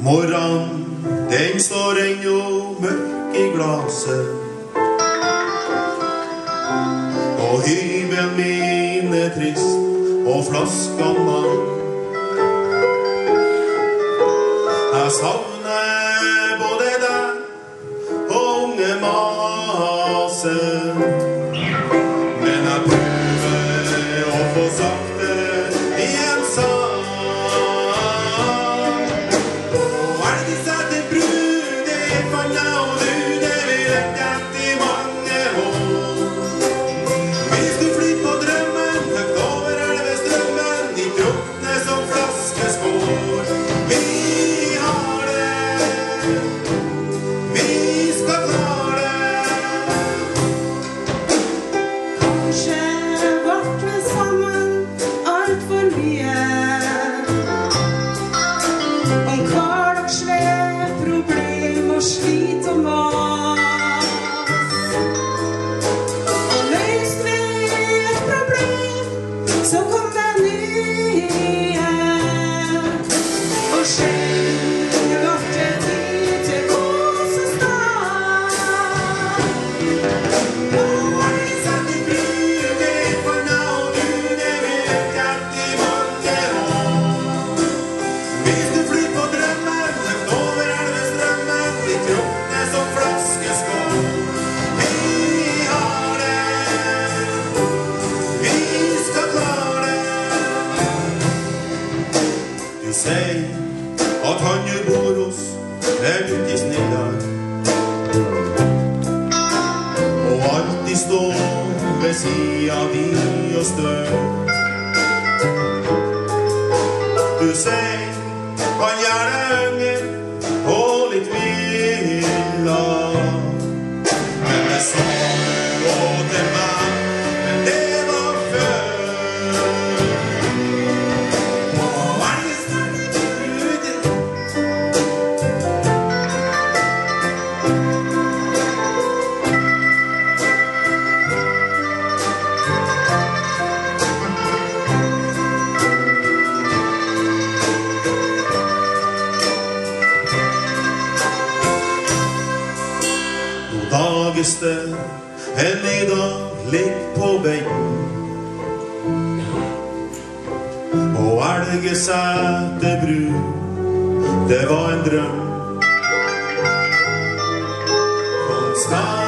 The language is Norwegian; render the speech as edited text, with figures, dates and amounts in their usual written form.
Morran, den står ennå mørk i glaset, og hybelen min trist, og flaskan mann. Jeg savner både deg og unge Mase, men jeg prøver å få sagt det i en sang. Og elgesetter brud, det fant jeg og du, det vil rekke etter mange år. Hvis du flytter på drømmen, høgt over elvestrømmen, de drukner som flaskeskår. Vi har det, vi skal klare det. Kanskje vart vi sammen alt for mye om hverdagslige problem og slit og mas. Og løst vi et problem, så kom det nye. Og sjelden vart det tid til kosestad. Og elgesetter brud, det fant jeg og du, det vil rekke etter mange år. Hvis du flytter på drømmen, høgt over elvestrømmen, de drukner som flaskeskår. Vi har det, vi skal klare det. Du sier at han du bor hos er ute i snillar, og alltid står ved siden di og stør. Du sier han gjør deg yngre og litt villa, men det sa du også til meg, men det var før. Og elgesetter brud, nå dages det en ny dag ligger på benken, og elgesetter brud, det var en drøm. Kom skal